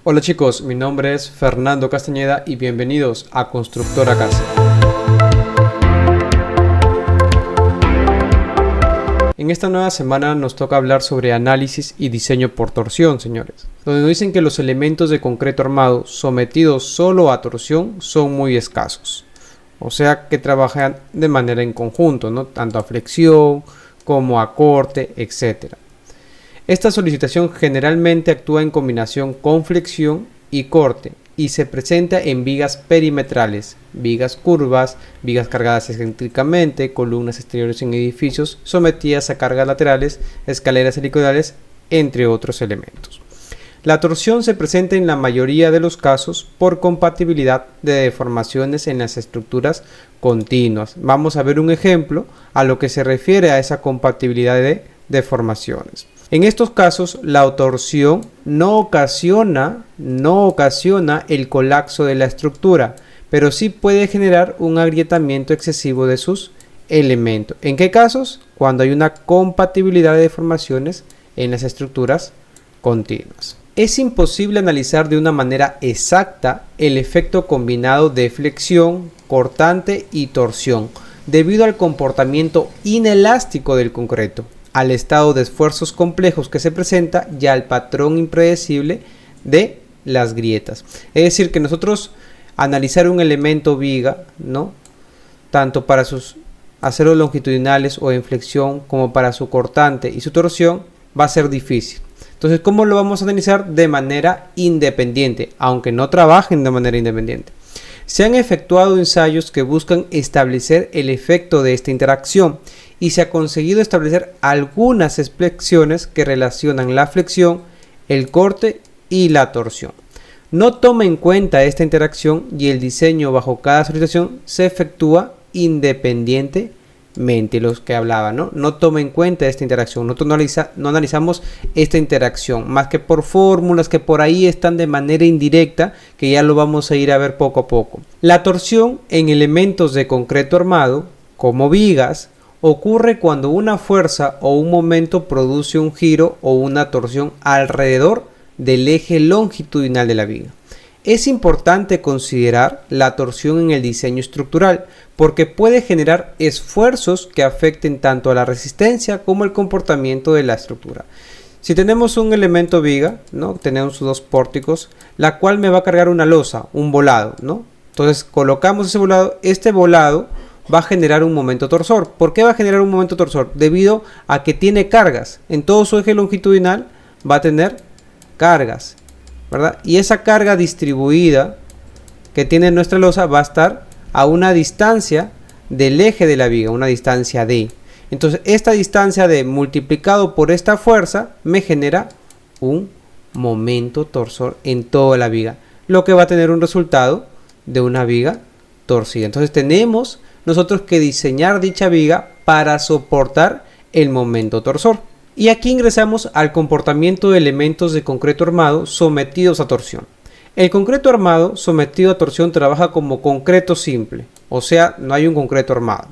Hola chicos, mi nombre es Fernando Castañeda y bienvenidos a Constructora Casa. En esta nueva semana nos toca hablar sobre análisis y diseño por torsión, señores, donde nos dicen que los elementos de concreto armado sometidos solo a torsión son muy escasos, o sea que trabajan de manera en conjunto, ¿no? Tanto a flexión como a corte, etc. Esta solicitación generalmente actúa en combinación con flexión y corte y se presenta en vigas perimetrales, vigas curvas, vigas cargadas excéntricamente, columnas exteriores en edificios sometidas a cargas laterales, escaleras helicoidales, entre otros elementos. La torsión se presenta en la mayoría de los casos por compatibilidad de deformaciones en las estructuras continuas. Vamos a ver un ejemplo a lo que se refiere a esa compatibilidad de deformaciones. En estos casos, la torsión no ocasiona el colapso de la estructura, pero sí puede generar un agrietamiento excesivo de sus elementos. ¿En qué casos? Cuando hay una compatibilidad de deformaciones en las estructuras continuas. Es imposible analizar de una manera exacta el efecto combinado de flexión, cortante y torsión, debido al comportamiento inelástico del concreto, al estado de esfuerzos complejos que se presenta y al patrón impredecible de las grietas. Es decir, que nosotros analizar un elemento viga, ¿no?, tanto para sus aceros longitudinales o en flexión como para su cortante y su torsión, va a ser difícil. Entonces, ¿cómo lo vamos a analizar? De manera independiente, aunque no trabajen de manera independiente. Se han efectuado ensayos que buscan establecer el efecto de esta interacción y se ha conseguido establecer algunas expresiones que relacionan la flexión, el corte y la torsión. No toma en cuenta esta interacción y el diseño bajo cada solicitación se efectúa independientemente. Los que hablaba, no toma en cuenta esta interacción, no analizamos esta interacción más que por fórmulas que por ahí están de manera indirecta, que ya lo vamos a ir a ver poco a poco. La torsión en elementos de concreto armado, como vigas, ocurre cuando una fuerza o un momento produce un giro o una torsión alrededor del eje longitudinal de la viga. Es importante considerar la torsión en el diseño estructural porque puede generar esfuerzos que afecten tanto a la resistencia como el comportamiento de la estructura. Si tenemos un elemento viga, ¿no?, tenemos sus dos pórticos, la cual me va a cargar una losa, un volado, ¿no? Entonces colocamos ese volado, este volado va a generar un momento torsor. ¿Por qué va a generar un momento torsor? Debido a que tiene cargas. En todo su eje longitudinal va a tener cargas, ¿verdad? Y esa carga distribuida que tiene nuestra losa va a estar a una distancia del eje de la viga, una distancia D. Entonces esta distancia D multiplicado por esta fuerza me genera un momento torsor en toda la viga, lo que va a tener un resultado de una viga torcida. Entonces tenemos nosotros que diseñar dicha viga para soportar el momento torsor. Y aquí ingresamos al comportamiento de elementos de concreto armado sometidos a torsión. El concreto armado sometido a torsión trabaja como concreto simple, o sea, no hay un concreto armado,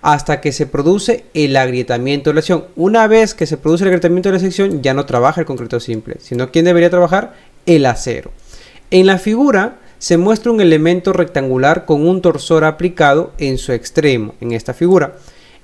hasta que se produce el agrietamiento de la sección. Una vez que se produce el agrietamiento de la sección, ya no trabaja el concreto simple, sino ¿quién debería trabajar? El acero. En la figura se muestra un elemento rectangular con un torsor aplicado en su extremo, en esta figura.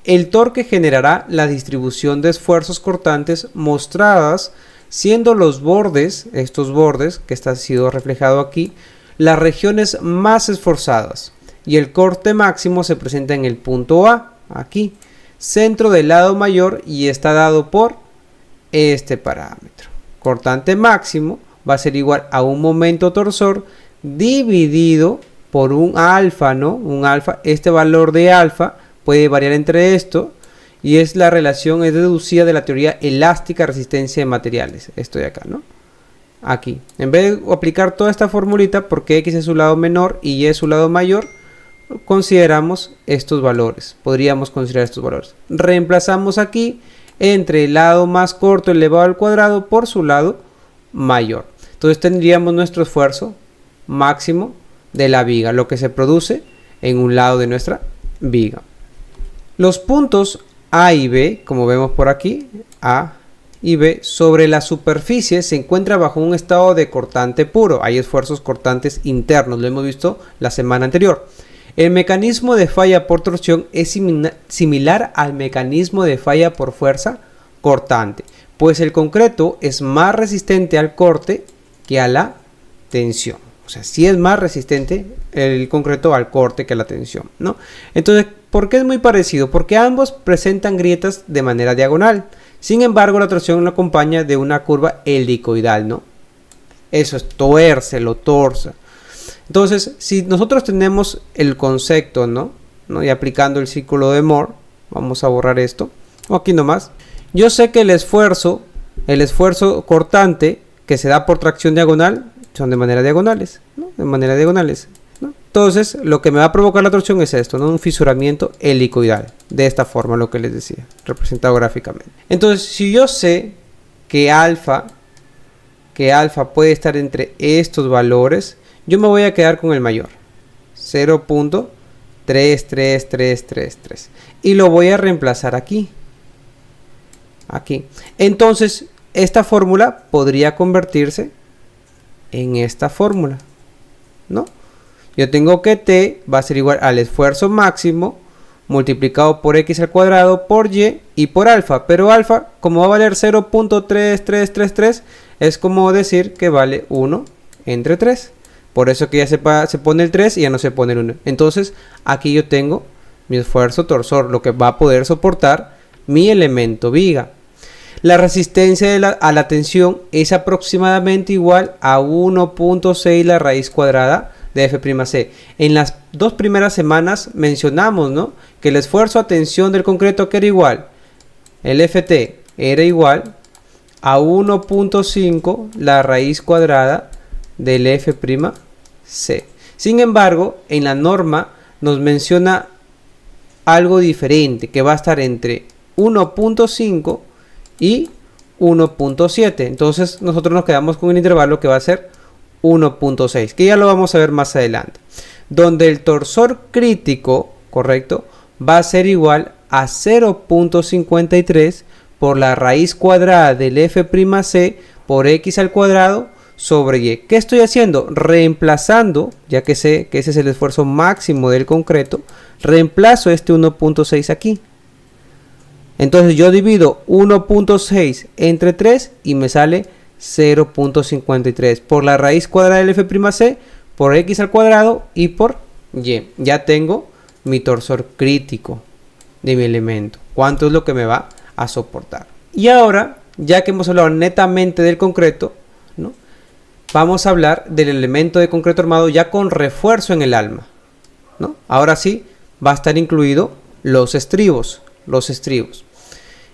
El torque generará la distribución de esfuerzos cortantes mostradas siendo los bordes, estos bordes que está sido reflejado aquí, las regiones más esforzadas, y el corte máximo se presenta en el punto A, aquí, centro del lado mayor, y está dado por este parámetro. Cortante máximo va a ser igual a un momento torsor dividido por un alfa, ¿no? Un alfa, este valor de alfa puede variar entre esto, y es la relación deducida de la teoría elástica resistencia de materiales. Esto de acá, ¿no? Aquí. En vez de aplicar toda esta formulita, porque X es su lado menor y Y es su lado mayor, consideramos estos valores. Podríamos considerar estos valores. Reemplazamos aquí entre el lado más corto elevado al cuadrado por su lado mayor. Entonces tendríamos nuestro esfuerzo máximo de la viga, lo que se produce en un lado de nuestra viga. Los puntos A y B, como vemos por aquí, A y B sobre la superficie se encuentra bajo un estado de cortante puro. Hay esfuerzos cortantes internos, lo hemos visto la semana anterior. El mecanismo de falla por torsión es similar al mecanismo de falla por fuerza cortante, pues el concreto es más resistente al corte que a la tensión. O sea, sí es más resistente el concreto al corte que a la tensión, ¿no? Entonces, ¿por qué es muy parecido? Porque ambos presentan grietas de manera diagonal. Sin embargo, la torsión lo acompaña de una curva helicoidal, ¿no? Eso es tuerce, lo torce. Entonces, si nosotros tenemos el concepto, ¿no? Y aplicando el círculo de Moore, vamos a borrar esto, o aquí nomás. Yo sé que el esfuerzo cortante que se da por tracción diagonal son de manera diagonales, ¿no? De manera diagonales, ¿no? Entonces, lo que me va a provocar la torsión es esto, ¿no? Un fisuramiento helicoidal, de esta forma, lo que les decía, representado gráficamente. Entonces, si yo sé que alfa puede estar entre estos valores, yo me voy a quedar con el mayor, 0.33333, y lo voy a reemplazar aquí. Entonces, esta fórmula podría convertirse en esta fórmula, ¿no? Yo tengo que T va a ser igual al esfuerzo máximo multiplicado por X al cuadrado por Y y por alfa, pero alfa, como va a valer 0.3333, es como decir que vale 1 entre 3. Por eso que ya se pone el 3 y ya no se pone el 1. Entonces, aquí yo tengo mi esfuerzo torsor, lo que va a poder soportar mi elemento viga. La resistencia a la tensión es aproximadamente igual a 1.6 la raíz cuadrada de F'C. En las dos primeras semanas mencionamos, ¿no?, que el esfuerzo a tensión del concreto que era igual, el Ft era igual a 1.5 la raíz cuadrada del F'C. Sin embargo, en la norma nos menciona algo diferente, que va a estar entre 1.5 y 1.7. Entonces nosotros nos quedamos con un intervalo que va a ser 1.6, que ya lo vamos a ver más adelante, donde el torsor crítico, correcto, va a ser igual a 0.53 por la raíz cuadrada del F'C por X al cuadrado sobre Y. ¿Qué estoy haciendo? Reemplazando, ya que sé que ese es el esfuerzo máximo del concreto, reemplazo este 1.6 aquí. Entonces yo divido 1.6 entre 3 y me sale 0.53 por la raíz cuadrada del F'C por X al cuadrado y por Y. Ya tengo mi torsor crítico de mi elemento. ¿Cuánto es lo que me va a soportar? Y ahora, ya que hemos hablado netamente del concreto, ¿no?, vamos a hablar del elemento de concreto armado ya con refuerzo en el alma, ¿no? Ahora sí va a estar incluido los estribos.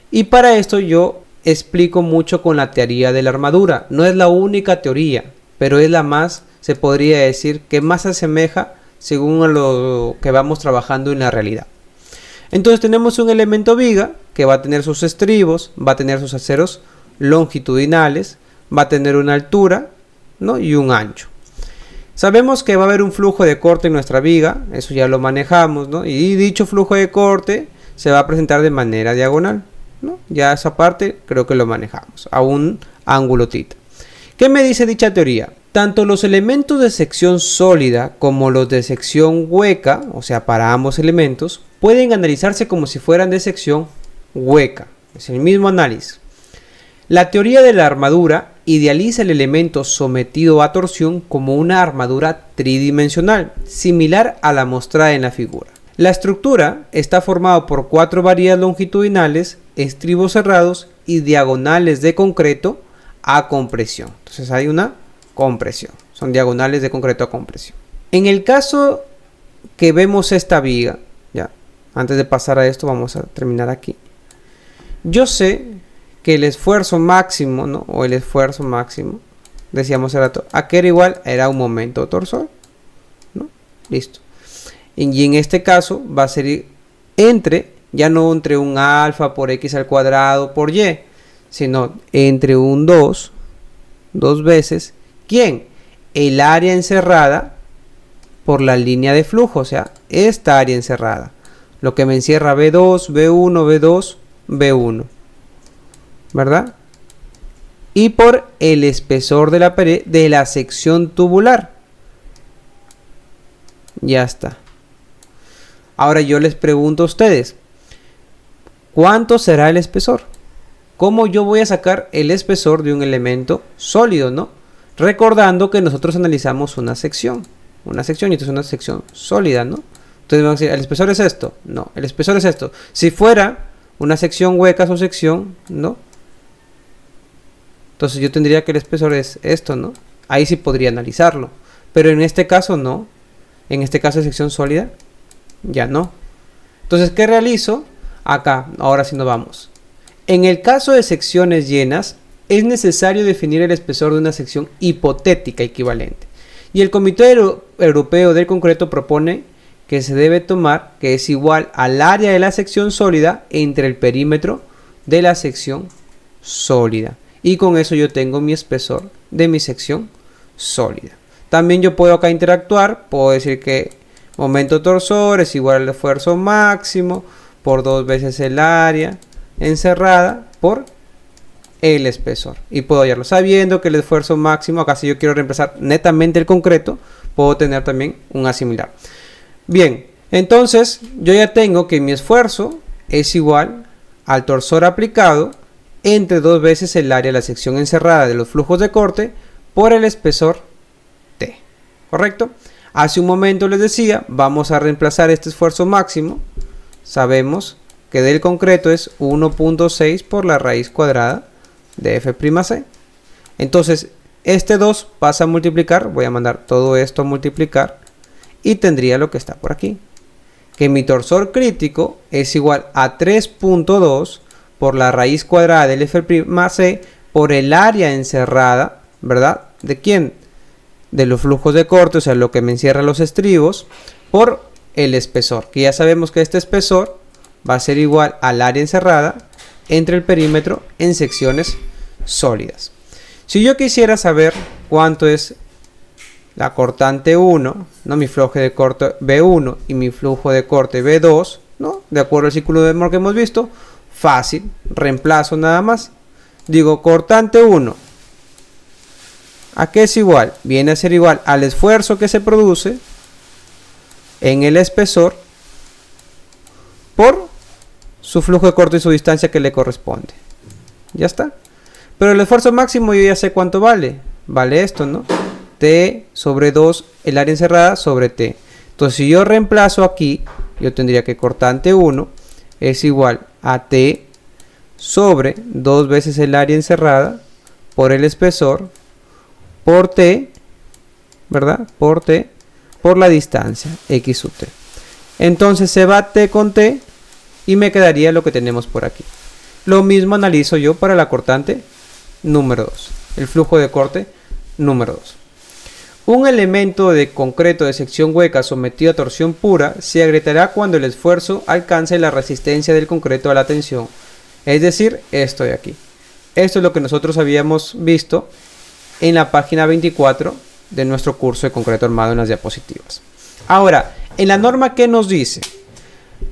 Y para esto yo explico mucho con la teoría de la armadura. No es la única teoría, pero es la más, se podría decir, que más se asemeja según a lo que vamos trabajando en la realidad. Entonces tenemos un elemento viga que va a tener sus estribos, va a tener sus aceros longitudinales, va a tener una altura, ¿no?, y un ancho. Sabemos que va a haber un flujo de corte en nuestra viga, eso ya lo manejamos, ¿no? Y dicho flujo de corte se va a presentar de manera diagonal, ¿no? Ya esa parte creo que lo manejamos a un ángulo θ. ¿Qué me dice dicha teoría? Tanto los elementos de sección sólida como los de sección hueca, o sea, para ambos elementos, pueden analizarse como si fueran de sección hueca. Es el mismo análisis. La teoría de la armadura idealiza el elemento sometido a torsión como una armadura tridimensional, similar a la mostrada en la figura. La estructura está formada por 4 varillas longitudinales, estribos cerrados y diagonales de concreto a compresión. Entonces hay una compresión, son diagonales de concreto a compresión. En el caso que vemos esta viga, ya, antes de pasar a esto vamos a terminar aquí. Yo sé que el esfuerzo máximo, ¿no?, o el esfuerzo máximo, decíamos a que era igual, era un momento torsor, ¿no? Listo. Y en este caso va a ser ya no entre un alfa por X al cuadrado por Y, sino entre un 2 veces, ¿quién? El área encerrada por la línea de flujo, o sea, esta área encerrada, lo que me encierra B2, B1, B2, B1, ¿verdad? y por el espesor de la pared de la sección tubular. Ya está. Ahora yo les pregunto a ustedes, ¿cuánto será el espesor? ¿Cómo yo voy a sacar el espesor de un elemento sólido, no? Recordando que nosotros analizamos una sección y esto es una sección sólida, ¿no? Entonces vamos a decir, ¿el espesor es esto? No, el espesor es esto. Si fuera una sección hueca o sección, ¿no? Entonces yo tendría que el espesor es esto, ¿no? Ahí sí podría analizarlo. Pero en este caso no. En este caso de sección sólida, ya no. Entonces, ¿qué realizo? Acá, ahora sí nos vamos. En el caso de secciones llenas, es necesario definir el espesor de una sección hipotética equivalente. Y el Comité Europeo del Concreto propone que se debe tomar que es igual al área de la sección sólida entre el perímetro de la sección sólida. Y con eso yo tengo mi espesor de mi sección sólida. También yo puedo acá interactuar, puedo decir que momento torsor es igual al esfuerzo máximo por 2 veces el área encerrada por el espesor. Y puedo hallarlo sabiendo que el esfuerzo máximo, acá si yo quiero reemplazar netamente el concreto, puedo tener también un A similar. Bien, entonces yo ya tengo que mi esfuerzo es igual al torsor aplicado entre 2 veces el área de la sección encerrada de los flujos de corte por el espesor T. ¿Correcto? Hace un momento les decía, vamos a reemplazar este esfuerzo máximo. Sabemos que del concreto es 1.6 por la raíz cuadrada de F'C. Entonces, este 2 pasa a multiplicar, voy a mandar todo esto a multiplicar y tendría lo que está por aquí. Que mi torsor crítico es igual a 3.2 por la raíz cuadrada del F'C por el área encerrada, ¿verdad? ¿De quién? De los flujos de corte, o sea, lo que me encierra los estribos, por el espesor. Que ya sabemos que este espesor va a ser igual al área encerrada entre el perímetro en secciones sólidas. Si yo quisiera saber cuánto es la cortante 1, ¿no? Mi flujo de corte B1 y mi flujo de corte B2, ¿no? De acuerdo al círculo de Mohr que hemos visto, fácil, reemplazo nada más. Digo, cortante 1, ¿a qué es igual? Viene a ser igual al esfuerzo que se produce en el espesor por su flujo de corte y su distancia que le corresponde. Ya está. Pero el esfuerzo máximo yo ya sé cuánto vale. Vale esto, ¿no? T sobre 2, el área encerrada sobre T. Entonces, si yo reemplazo aquí, yo tendría que cortante 1 es igual a T sobre 2 veces el área encerrada por el espesor por T, ¿verdad? Por T, por la distancia X sub T. Entonces se va T con T y me quedaría lo que tenemos por aquí. Lo mismo analizo yo para la cortante número 2, el flujo de corte número 2. Un elemento de concreto de sección hueca sometido a torsión pura se agrietará cuando el esfuerzo alcance la resistencia del concreto a la tensión, es decir, esto de aquí. Esto es lo que nosotros habíamos visto en la página 24 de nuestro curso de concreto armado en las diapositivas. Ahora, en la norma, ¿qué nos dice?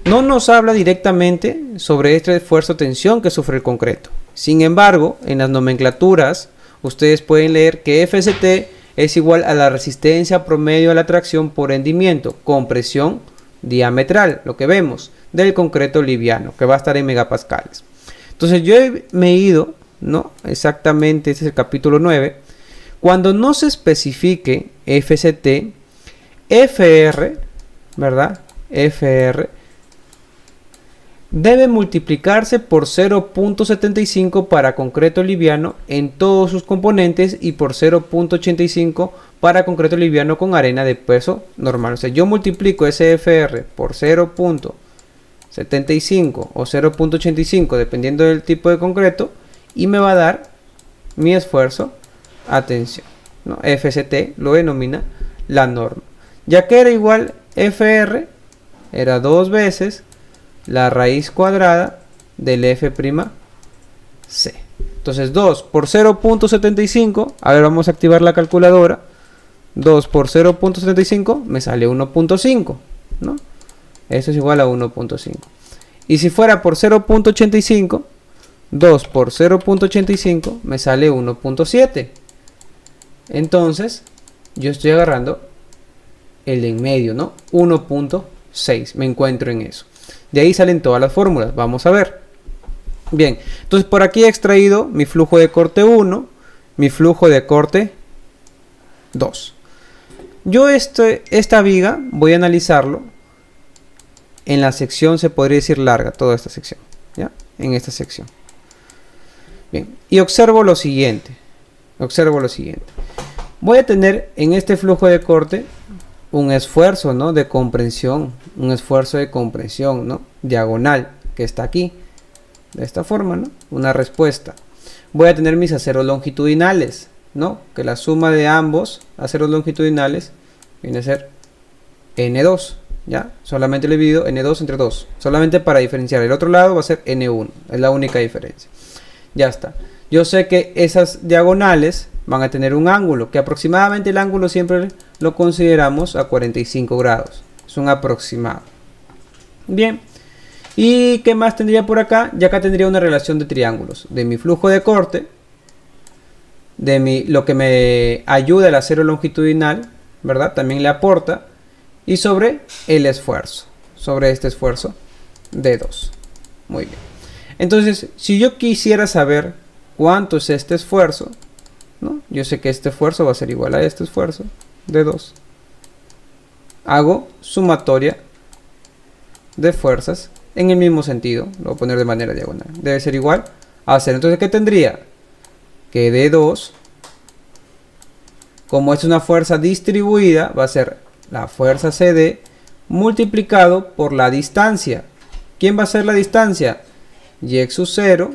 No nos habla directamente sobre este esfuerzo-tensión que sufre el concreto. Sin embargo, en las nomenclaturas, ustedes pueden leer que FST es igual a la resistencia promedio a la tracción por rendimiento con presión diametral, lo que vemos, del concreto liviano, que va a estar en megapascales. Entonces yo me he ido, ¿no? Exactamente, este es el capítulo 9. Cuando no se especifique FST, FR, ¿verdad? FR debe multiplicarse por 0.75 para concreto liviano en todos sus componentes y por 0.85 para concreto liviano con arena de peso normal. O sea, yo multiplico ese FR por 0.75 o 0.85 dependiendo del tipo de concreto y me va a dar mi esfuerzo a tensión, ¿no? FST lo denomina la norma. Ya que era igual FR, era 2 veces la raíz cuadrada del F'C. Entonces 2 por 0.75, a ver, vamos a activar la calculadora. 2 por 0.75 me sale 1.5, ¿no? Eso es igual a 1.5. Y si fuera por 0.85, 2 por 0.85 me sale 1.7. Entonces, yo estoy agarrando el de en medio, ¿no? 1.6. Me encuentro en eso. De ahí salen todas las fórmulas. Vamos a ver. Bien, entonces por aquí he extraído mi flujo de corte 1, mi flujo de corte 2. Yo esta viga voy a analizarlo en la sección, se podría decir larga, toda esta sección, ¿ya? En esta sección. Bien, y observo lo siguiente. Voy a tener en este flujo de corte un esfuerzo, ¿no? De comprensión, ¿no? Diagonal, que está aquí. De esta forma, ¿no? Una respuesta. Voy a tener mis aceros longitudinales, ¿no? Que la suma de ambos aceros longitudinales viene a ser N2, ¿ya? Solamente le divido N2 entre 2, solamente para diferenciar. El otro lado va a ser N1, es la única diferencia. Ya está. Yo sé que esas diagonales van a tener un ángulo, que aproximadamente el ángulo siempre lo consideramos a 45 grados. Es un aproximado. Bien. ¿Y qué más tendría por acá? Ya acá tendría una relación de triángulos. De mi flujo de corte, de lo que me ayuda el acero longitudinal, ¿verdad? También le aporta. Y sobre el esfuerzo. Sobre este esfuerzo de 2. Muy bien. Entonces, si yo quisiera saber cuánto es este esfuerzo, ¿no? Yo sé que este esfuerzo va a ser igual a este esfuerzo de 2. Hago sumatoria de fuerzas en el mismo sentido, lo voy a poner de manera diagonal, debe ser igual a 0. Entonces, ¿qué tendría? Que D2, como es una fuerza distribuida, va a ser la fuerza CD multiplicado por la distancia. ¿Quién va a ser la distancia? Y sub 0,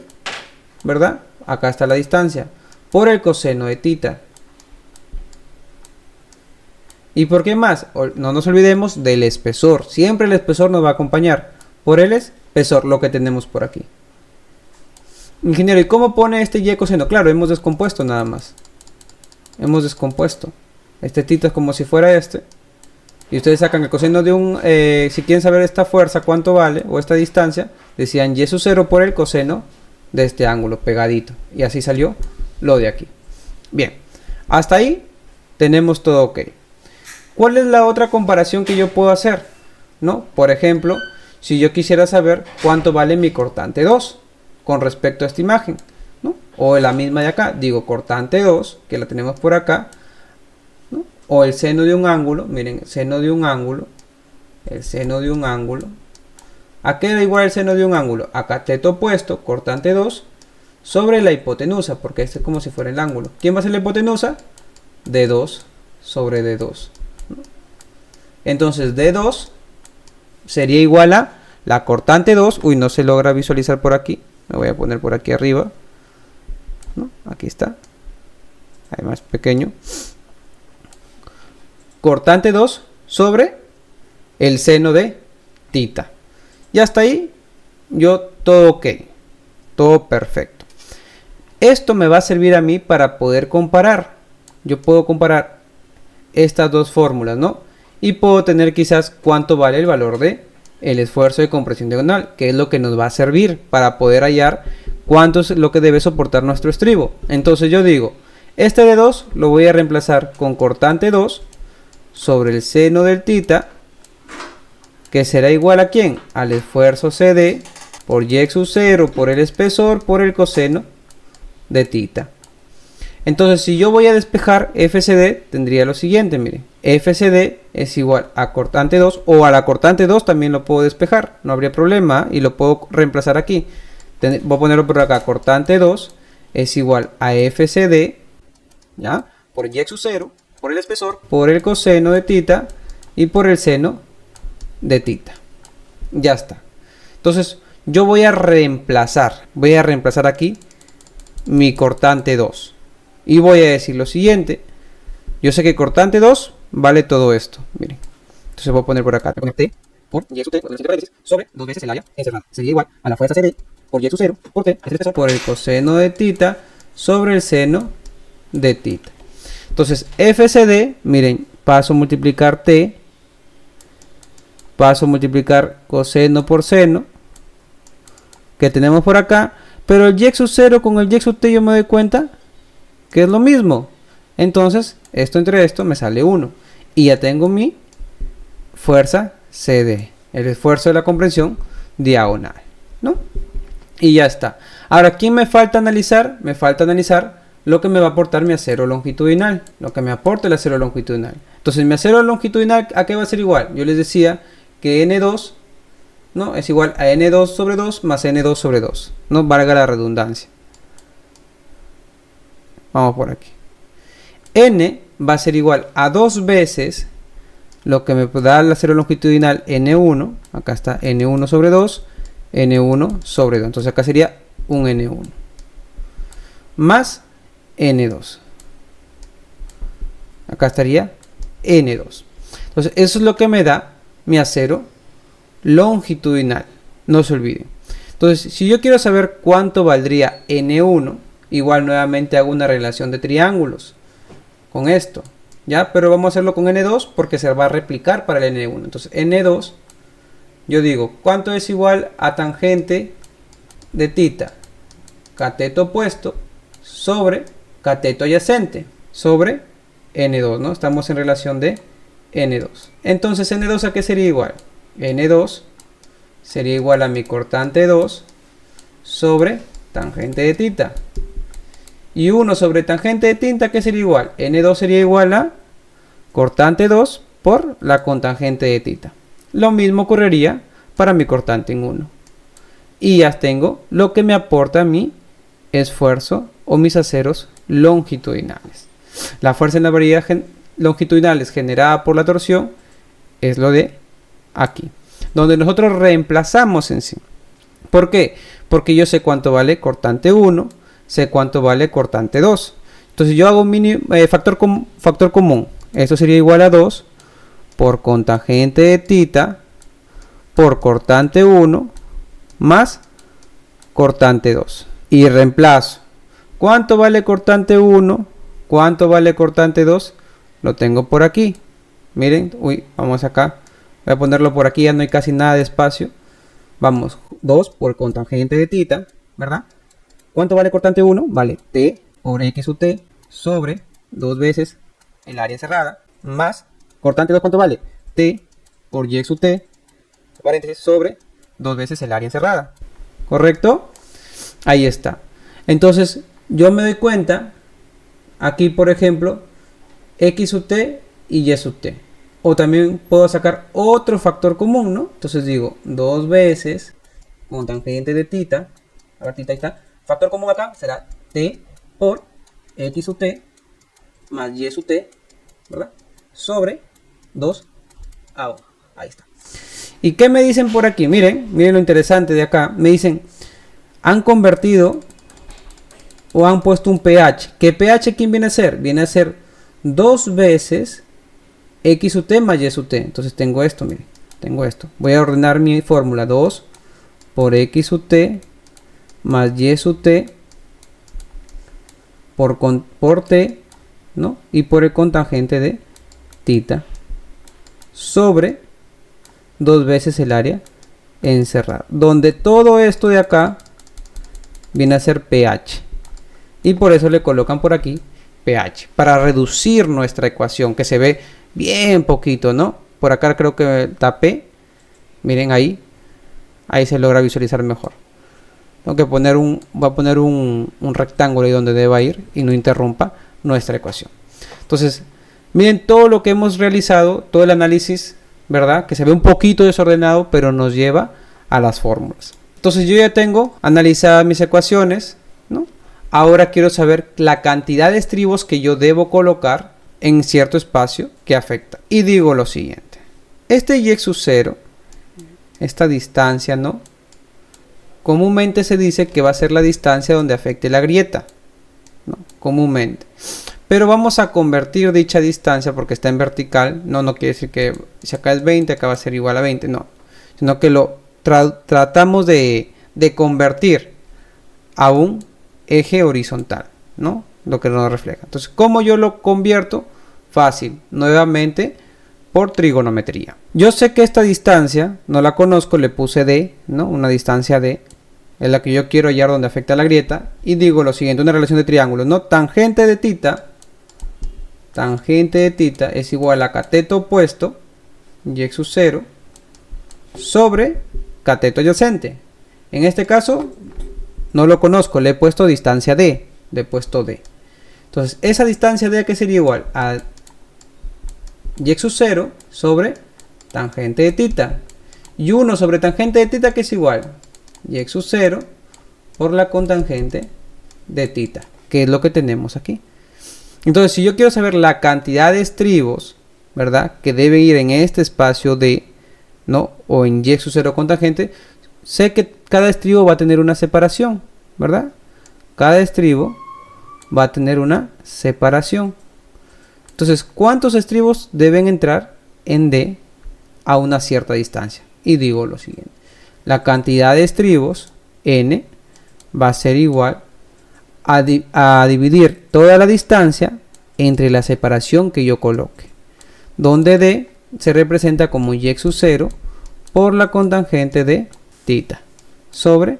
¿verdad? Acá está la distancia, por el coseno de tita. ¿Y por qué más? No nos olvidemos del espesor, siempre el espesor nos va a acompañar. Por el espesor, lo que tenemos por aquí. Ingeniero, ¿y cómo pone este y coseno? Claro, hemos descompuesto nada más. Hemos descompuesto. Este tita es como si fuera este. Y ustedes sacan el coseno de un... si quieren saber esta fuerza, cuánto vale, o esta distancia, decían y sub 0 por el coseno de este ángulo, pegadito. Y así salió lo de aquí. Bien, hasta ahí tenemos todo ok. ¿Cuál es la otra comparación que yo puedo hacer? ¿No? Por ejemplo, si yo quisiera saber cuánto vale mi cortante 2 con respecto a esta imagen, ¿no? O la misma de acá, digo cortante 2, que la tenemos por acá, ¿no? O el seno de un ángulo, miren, el seno de un ángulo, ¿a qué da igual el seno de un ángulo? A cateto opuesto, cortante 2, sobre la hipotenusa, porque este es como si fuera el ángulo. ¿Quién va a ser la hipotenusa? D2 sobre D2, ¿no? Entonces D2 sería igual a la cortante 2, uy, no se logra visualizar por aquí, me voy a poner por aquí arriba, ¿no? Aquí está, ahí más pequeño, cortante 2 sobre el seno de tita. Y hasta ahí, yo todo ok, todo perfecto. Esto me va a servir a mí para poder comparar. Yo puedo comparar estas dos fórmulas, ¿no? Y puedo tener quizás cuánto vale el valor de el esfuerzo de compresión diagonal, que es lo que nos va a servir para poder hallar cuánto es lo que debe soportar nuestro estribo. Entonces yo digo, este de 2 lo voy a reemplazar con cortante 2 sobre el seno del tita, que será igual a ¿quién? Al esfuerzo CD por y sub 0 por el espesor por el coseno de tita. Entonces, si yo voy a despejar FCD, tendría lo siguiente, miren. FCD es igual a cortante 2, o a la cortante 2 también lo puedo despejar, no habría problema, y lo puedo reemplazar aquí. Voy a ponerlo por acá, cortante 2 es igual a FCD, ¿ya? Por y sub 0, por el espesor, por el coseno de tita, y por el seno de tita. Ya está. Entonces, yo voy a reemplazar aquí mi cortante 2. Y voy a decir lo siguiente. Yo sé que cortante 2 vale todo esto. Miren. Entonces voy a poner por acá. Voy a poner T por y sub T sobre 2 veces el área encerrada. Sería igual a la fuerza CD por y sub 0 por T por el coseno de tita sobre el seno de tita. Entonces FCD, miren, paso a multiplicar T. Paso a multiplicar coseno por seno. Que tenemos por acá. Pero el y sub 0 con el y sub t yo me doy cuenta que es lo mismo. Entonces, esto entre esto me sale 1. Y ya tengo mi fuerza CD, el esfuerzo de la comprensión diagonal, ¿no? Y ya está. Ahora, ¿quién me falta analizar? Me falta analizar lo que me va a aportar mi acero longitudinal, lo que me aporta el acero longitudinal. Entonces, mi acero longitudinal, ¿a qué va a ser igual? Yo les decía que N2, ¿no?, es igual a N2 sobre 2 más N2 sobre 2, ¿no? Valga la redundancia. Vamos por aquí. N va a ser igual a 2 veces lo que me da el acero longitudinal N1, acá está N1 sobre 2, N1 sobre 2, entonces acá sería un N1, más N2, acá estaría N2, entonces eso es lo que me da mi acero longitudinal, no se olviden. Entonces, si yo quiero saber cuánto valdría N1, igual nuevamente hago una relación de triángulos con esto, ¿ya? Pero vamos a hacerlo con N2 porque se va a replicar para el N1. Entonces, N2, yo digo, ¿cuánto es igual a tangente de θ? Cateto opuesto sobre cateto adyacente sobre N2, ¿no? Estamos en relación de N2. Entonces, N2 ¿a qué sería igual? N2 sería igual a mi cortante 2 sobre tangente de θ. Y 1 sobre tangente de θ, ¿qué sería igual? N2 sería igual a cortante 2 por la cotangente de θ. Lo mismo ocurriría para mi cortante en 1. Y ya tengo lo que me aporta mi esfuerzo o mis aceros longitudinales. La fuerza en la varilla longitudinales generada por la torsión es lo de aquí, donde nosotros reemplazamos en sí. ¿Por qué? Porque yo sé cuánto vale cortante 1, sé cuánto vale cortante 2. Entonces yo hago un factor común. Esto sería igual a 2 por cotangente de θ por cortante 1 más cortante 2. Y reemplazo. ¿Cuánto vale cortante 1? ¿Cuánto vale cortante 2? Lo tengo por aquí. Miren, vamos acá. Voy a ponerlo por aquí, ya no hay casi nada de espacio. Vamos, 2 por cotangente de θ, ¿verdad? ¿Cuánto vale cortante 1? Vale t por x sub t sobre 2 veces el área cerrada más cortante 2, ¿cuánto vale? T por y sub t, paréntesis, sobre 2 veces el área cerrada. ¿Correcto? Ahí está. Entonces, yo me doy cuenta, aquí por ejemplo, x sub t y y sub t. O también puedo sacar otro factor común, ¿no? Entonces digo, 2 veces cotangente de θ, a ver, θ ahí está. Factor común acá será t por x sub t más y sub t, ¿verdad? Sobre 2 a 1. Ahí está. ¿Y qué me dicen por aquí? Miren lo interesante de acá. Me dicen, han convertido o han puesto un pH. ¿Qué pH quién viene a ser? Viene a ser 2 veces x sub t más y sub t. Entonces tengo esto, miren. Tengo esto. Voy a ordenar mi fórmula. 2 por x sub t más y sub t por t, ¿no? Y por el cotangente de θ sobre 2 veces el área encerrada, donde todo esto de acá viene a ser pH, y por eso le colocan por aquí pH, para reducir nuestra ecuación, que se ve bien poquito, ¿no? Por acá creo que tapé, miren ahí se logra visualizar mejor. Tengo que poner voy a poner un rectángulo ahí donde deba ir y no interrumpa nuestra ecuación. Entonces, miren todo lo que hemos realizado, todo el análisis, ¿verdad? Que se ve un poquito desordenado, pero nos lleva a las fórmulas. Entonces, yo ya tengo analizadas mis ecuaciones, ¿no? Ahora quiero saber la cantidad de estribos que yo debo colocar en cierto espacio que afecta. Y digo lo siguiente. Este y sub 0, esta distancia, ¿no? Comúnmente se dice que va a ser la distancia donde afecte la grieta, ¿no? Comúnmente. Pero vamos a convertir dicha distancia porque está en vertical. No quiere decir que si acá es 20, acá va a ser igual a 20. No. Sino que lo tratamos de convertir a un eje horizontal, ¿no? Lo que nos refleja. Entonces, ¿cómo yo lo convierto? Fácil. Nuevamente, por trigonometría. Yo sé que esta distancia, no la conozco, le puse D, ¿no? Una distancia D. es la que yo quiero hallar donde afecta la grieta, y digo lo siguiente, una relación de triángulos, ¿no? Tangente de tita es igual a cateto opuesto, y sub 0, sobre cateto adyacente. En este caso, no lo conozco, le he puesto distancia D, Entonces, esa distancia D, que sería igual a y sub 0 sobre tangente de tita. Y 1 sobre tangente de tita, que es igual y sub 0 por la cotangente de tita, que es lo que tenemos aquí. Entonces, si yo quiero saber la cantidad de estribos, ¿verdad?, que debe ir en este espacio D, ¿no?, o en y sub 0 con tangente, sé que cada estribo va a tener una separación, ¿verdad? Cada estribo va a tener una separación. Entonces, ¿cuántos estribos deben entrar en D a una cierta distancia? Y digo lo siguiente. La cantidad de estribos, n, va a ser igual a dividir toda la distancia entre la separación que yo coloque, donde D se representa como y sub 0 por la cotangente de tita sobre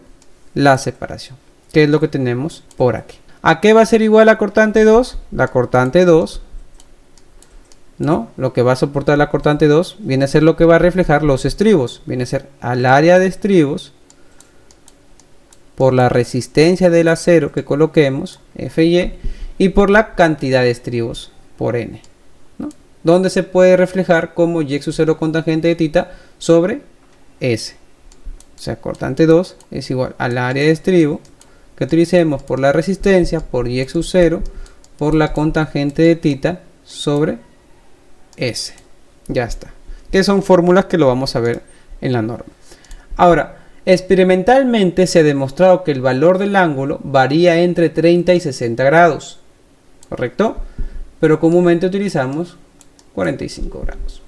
la separación, que es lo que tenemos por aquí. ¿A qué va a ser igual la cortante 2? La cortante 2, ¿no?, lo que va a soportar la cortante 2 viene a ser lo que va a reflejar los estribos, viene a ser al área de estribos por la resistencia del acero que coloquemos, Fy, y por la cantidad de estribos por n, ¿no?, donde se puede reflejar como y sub 0 con tangente de tita sobre S. O sea, cortante 2 es igual al área de estribo que utilicemos por la resistencia por y sub 0 por la cotangente de tita sobre S. Ya está. Que son fórmulas que lo vamos a ver en la norma. Ahora, experimentalmente se ha demostrado que el valor del ángulo varía entre 30 y 60 grados. ¿Correcto? Pero comúnmente utilizamos 45 grados.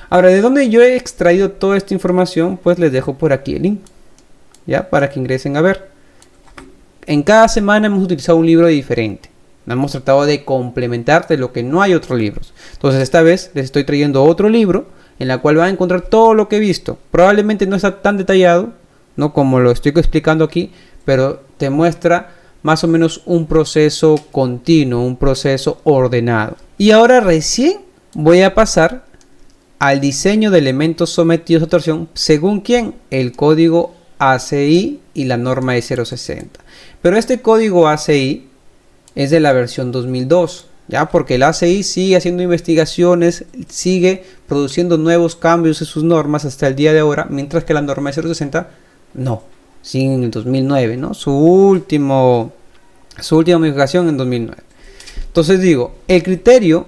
Ahora, ¿de dónde yo he extraído toda esta información? Pues les dejo por aquí el link, ¿ya?, para que ingresen a ver. En cada semana hemos utilizado un libro diferente. Hemos tratado de complementar de lo que no hay otros libros. Entonces, esta vez les estoy trayendo otro libro en la cual van a encontrar todo lo que he visto. Probablemente no está tan detallado, no como lo estoy explicando aquí, pero te muestra más o menos un proceso continuo, un proceso ordenado. Y ahora recién voy a pasar al diseño de elementos sometidos a torsión, según quién, el código ACI y la norma E060. Pero este código ACI es de la versión 2002, ya, porque el ACI sigue haciendo investigaciones, sigue produciendo nuevos cambios en sus normas hasta el día de ahora, mientras que la norma E060 no, sigue en el 2009, ¿no? Su última modificación en 2009. Entonces digo, el criterio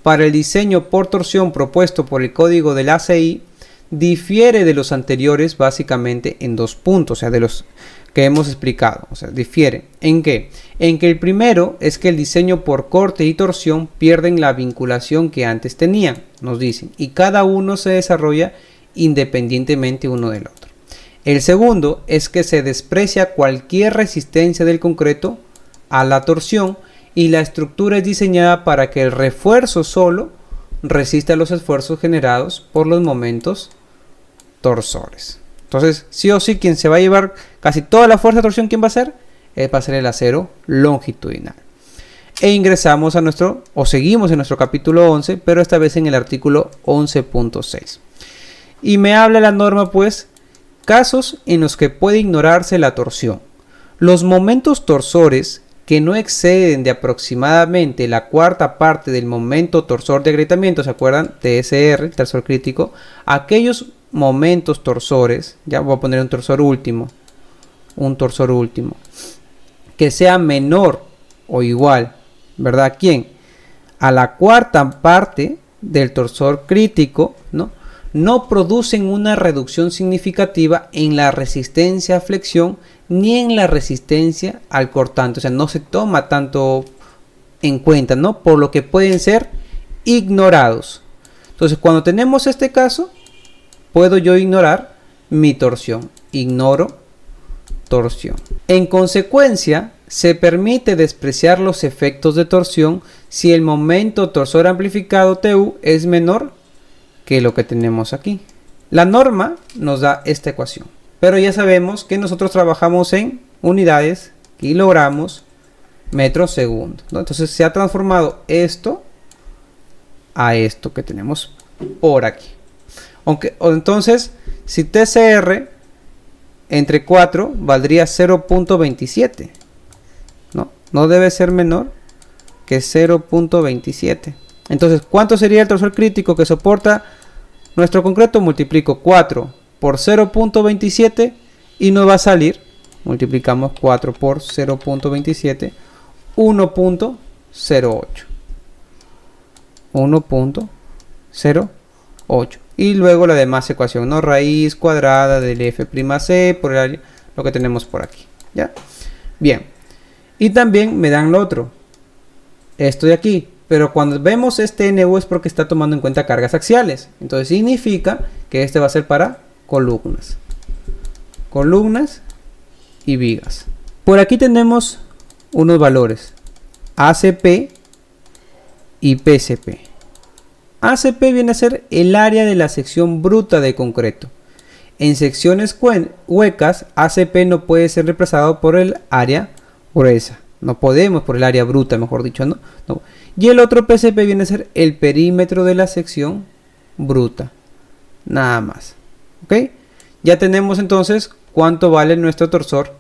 para el diseño por torsión propuesto por el código del ACI difiere de los anteriores básicamente en dos puntos, o sea, de los que hemos explicado. O sea, difiere. ¿En qué? En que el primero es que el diseño por corte y torsión pierden la vinculación que antes tenían, nos dicen, y cada uno se desarrolla independientemente uno del otro. El segundo es que se desprecia cualquier resistencia del concreto a la torsión y la estructura es diseñada para que el refuerzo solo resista los esfuerzos generados por los momentos torsores. Entonces, sí o sí, quien se va a llevar casi toda la fuerza de torsión, ¿quién va a ser? Va a ser el acero longitudinal. E ingresamos a seguimos en nuestro capítulo 11, pero esta vez en el artículo 11.6. Y me habla la norma, pues, casos en los que puede ignorarse la torsión. Los momentos torsores que no exceden de aproximadamente la cuarta parte del momento torsor de agrietamiento, ¿se acuerdan? TSR, torsor crítico. Aquellos momentos torsores, ya voy a poner un torsor último, que sea menor o igual, ¿verdad? ¿A quién? A la cuarta parte del torsor crítico, no producen una reducción significativa en la resistencia a flexión ni en la resistencia al cortante. O sea, no se toma tanto en cuenta, ¿no? Por lo que pueden ser ignorados. Entonces, cuando tenemos este caso, puedo yo ignorar mi torsión. Ignoro torsión. En consecuencia, se permite despreciar los efectos de torsión si el momento torsor amplificado TU es menor que lo que tenemos aquí. La norma nos da esta ecuación. Pero ya sabemos que nosotros trabajamos en unidades, kilogramos, metros segundo, ¿no? Entonces se ha transformado esto a esto que tenemos por aquí. Entonces, si TCR entre 4 valdría 0.27, ¿no? No debe ser menor que 0.27. Entonces, ¿cuánto sería el torsor crítico que soporta nuestro concreto? Multiplico 4 por 0.27 y nos va a salir, multiplicamos 4 por 0.27, 1.08. 1.08. Y luego la demás ecuación, ¿no? Raíz cuadrada del f'(c) por el área, lo que tenemos por aquí, ¿ya? Bien. Y también me dan lo otro, esto de aquí. Pero cuando vemos este NU es porque está tomando en cuenta cargas axiales. Entonces significa que este va a ser para columnas. Columnas y vigas. Por aquí tenemos unos valores. ACP y PCP. ACP viene a ser el área de la sección bruta de concreto. En secciones huecas, ACP no puede ser reemplazado por el área gruesa. No podemos por el área bruta, mejor dicho, ¿no? No. Y el otro PCP viene a ser el perímetro de la sección bruta. Nada más. ¿Ok? Ya tenemos entonces cuánto vale nuestro torsor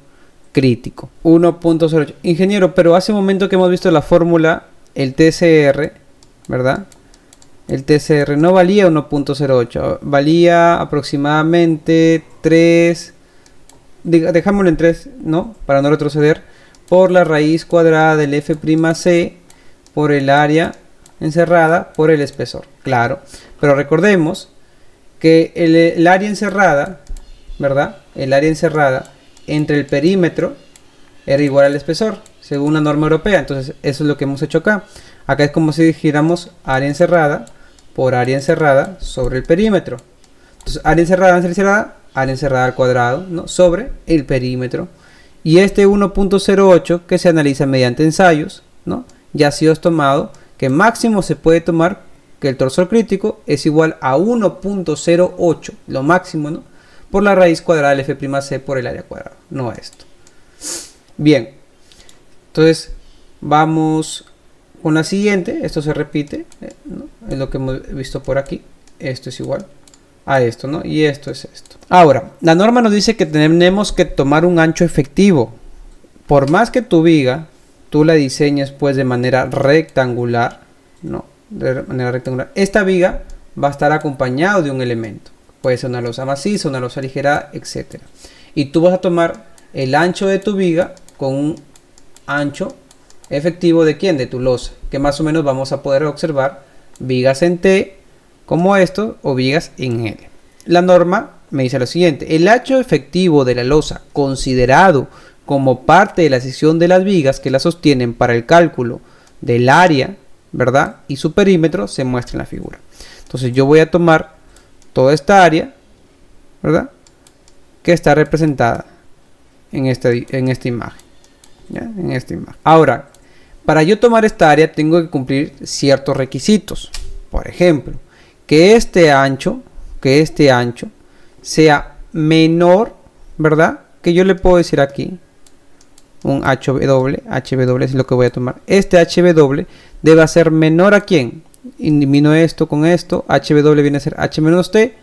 crítico. 1.08. Ingeniero, pero hace un momento que hemos visto la fórmula, el TCR, ¿verdad? El TCR no valía 1.08, valía aproximadamente 3, dejámoslo en 3, ¿no? Para no retroceder, por la raíz cuadrada del f'(c) por el área encerrada por el espesor. Claro, pero recordemos que el área encerrada, ¿verdad? El área encerrada entre el perímetro era igual al espesor, según la norma europea. Entonces eso es lo que hemos hecho acá. Acá es como si dijéramos área encerrada por área encerrada sobre el perímetro. Entonces área encerrada al cuadrado, ¿no? Sobre el perímetro. Y este 1.08 que se analiza mediante ensayos, ¿no? Ya ha sido tomado que máximo se puede tomar que el torsor crítico es igual a 1.08, lo máximo, ¿no? Por la raíz cuadrada del f'(c) por el área cuadrada, no esto. Bien, entonces vamos con la siguiente. Esto se repite, ¿no? Es lo que hemos visto por aquí. Esto es igual a esto, ¿no? Y esto es esto. Ahora, la norma nos dice que tenemos que tomar un ancho efectivo. Por más que tu viga, tú la diseñes pues de manera rectangular, ¿no? De manera rectangular. Esta viga va a estar acompañado de un elemento. Puede ser una losa maciza, una losa ligera, etc. Y tú vas a tomar el ancho de tu viga con un ancho efectivo de quién, de tu losa, que más o menos vamos a poder observar vigas en T como esto o vigas en L. La norma me dice lo siguiente: el ancho efectivo de la losa considerado como parte de la sección de las vigas que la sostienen para el cálculo del área, ¿verdad? Y su perímetro se muestra en la figura. Entonces yo voy a tomar toda esta área, ¿verdad? Que está representada en esta imagen, ¿ya? En esta imagen. Ahora, para yo tomar esta área tengo que cumplir ciertos requisitos. Por ejemplo, que este ancho sea menor, ¿verdad? Que yo le puedo decir aquí un HW es lo que voy a tomar. Este HW debe ser menor a ¿quién? Elimino esto con esto, HW viene a ser H menos T,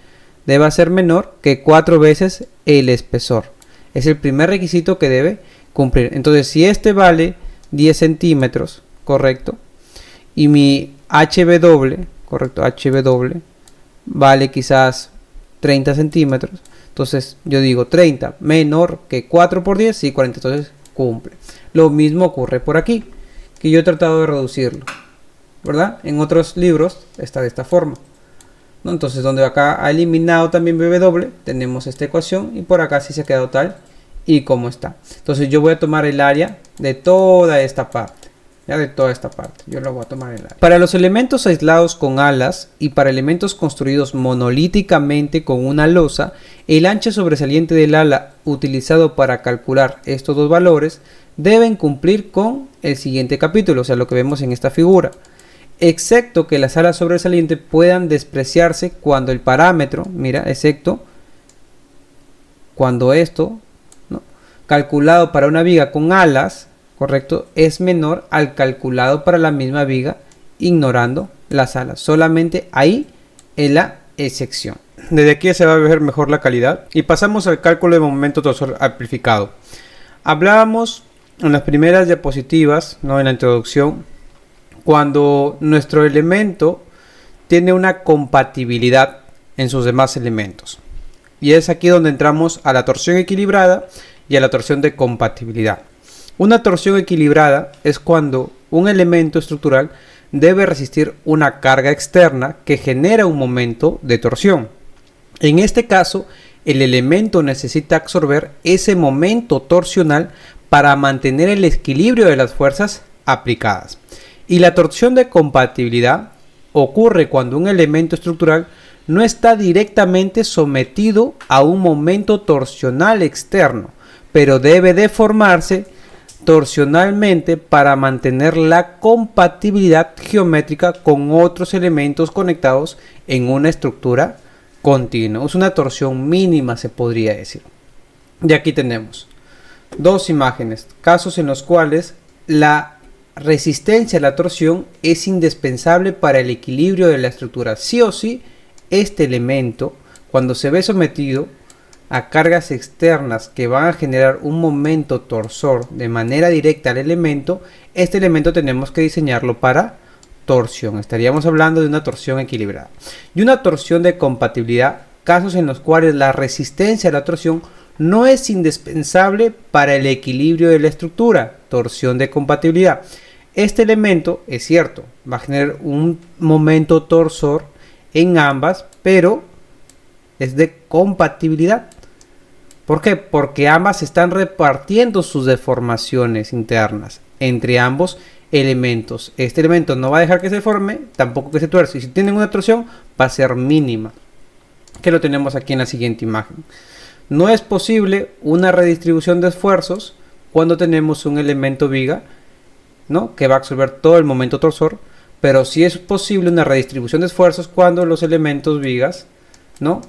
debe ser menor que 4 veces el espesor. Es el primer requisito que debe cumplir. Entonces, si este vale 10 centímetros, correcto, y mi HW, correcto, HW vale quizás 30 centímetros, entonces yo digo 30 menor que 4 por 10, sí, 40, entonces cumple. Lo mismo ocurre por aquí, que yo he tratado de reducirlo, ¿verdad? En otros libros está de esta forma, ¿no? Entonces donde acá ha eliminado también BW, tenemos esta ecuación y por acá sí se ha quedado tal y como está. Entonces yo voy a tomar el área de toda esta parte, ya de toda esta parte, yo lo voy a tomar el área. Para los elementos aislados con alas y para elementos construidos monolíticamente con una losa, el ancho sobresaliente del ala utilizado para calcular estos dos valores deben cumplir con el siguiente capítulo, o sea, lo que vemos en esta figura, excepto que las alas sobresalientes puedan despreciarse cuando el parámetro, mira, excepto cuando esto, ¿no?, calculado para una viga con alas, correcto, es menor al calculado para la misma viga ignorando las alas. Solamente ahí es la excepción. Desde aquí se va a ver mejor la calidad. Y pasamos al cálculo de momento torsor amplificado. Hablábamos en las primeras diapositivas, ¿no?, en la introducción, cuando nuestro elemento tiene una compatibilidad en sus demás elementos. Y es aquí donde entramos a la torsión equilibrada y a la torsión de compatibilidad. Una torsión equilibrada es cuando un elemento estructural debe resistir una carga externa que genera un momento de torsión. En este caso, el elemento necesita absorber ese momento torsional para mantener el equilibrio de las fuerzas aplicadas. Y la torsión de compatibilidad ocurre cuando un elemento estructural no está directamente sometido a un momento torsional externo, pero debe deformarse torsionalmente para mantener la compatibilidad geométrica con otros elementos conectados en una estructura continua. Es una torsión mínima, se podría decir. Y aquí tenemos dos imágenes, casos en los cuales la resistencia a la torsión es indispensable para el equilibrio de la estructura. Sí o sí, este elemento, cuando se ve sometido a cargas externas que van a generar un momento torsor de manera directa al elemento, este elemento tenemos que diseñarlo para torsión. Estaríamos hablando de una torsión equilibrada. Y una torsión de compatibilidad, casos en los cuales la resistencia a la torsión no es indispensable para el equilibrio de la estructura. Torsión de compatibilidad. Este elemento, es cierto, va a generar un momento torsor en ambas, pero es de compatibilidad. ¿Por qué? Porque ambas están repartiendo sus deformaciones internas entre ambos elementos. Este elemento no va a dejar que se forme, tampoco que se tuerce. Y si tienen una torsión, va a ser mínima. Que lo tenemos aquí en la siguiente imagen. No es posible una redistribución de esfuerzos cuando tenemos un elemento viga, ¿no?, que va a absorber todo el momento torsor, pero sí es posible una redistribución de esfuerzos cuando los elementos vigas, ¿no?,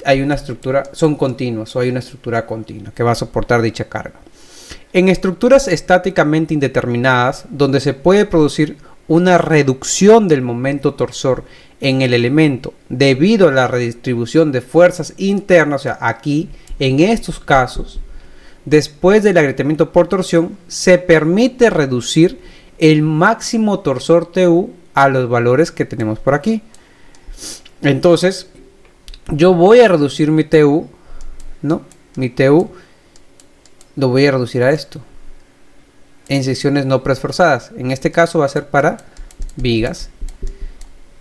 hay una estructura, son continuos o hay una estructura continua que va a soportar dicha carga. En estructuras estáticamente indeterminadas, donde se puede producir una reducción del momento torsor en el elemento debido a la redistribución de fuerzas internas, o sea, aquí, en estos casos, después del agrietamiento por torsión, se permite reducir el máximo torsor TU a los valores que tenemos por aquí. Entonces, yo voy a reducir mi TU, ¿no? Mi TU lo voy a reducir a esto, en secciones no preesforzadas. En este caso va a ser para vigas.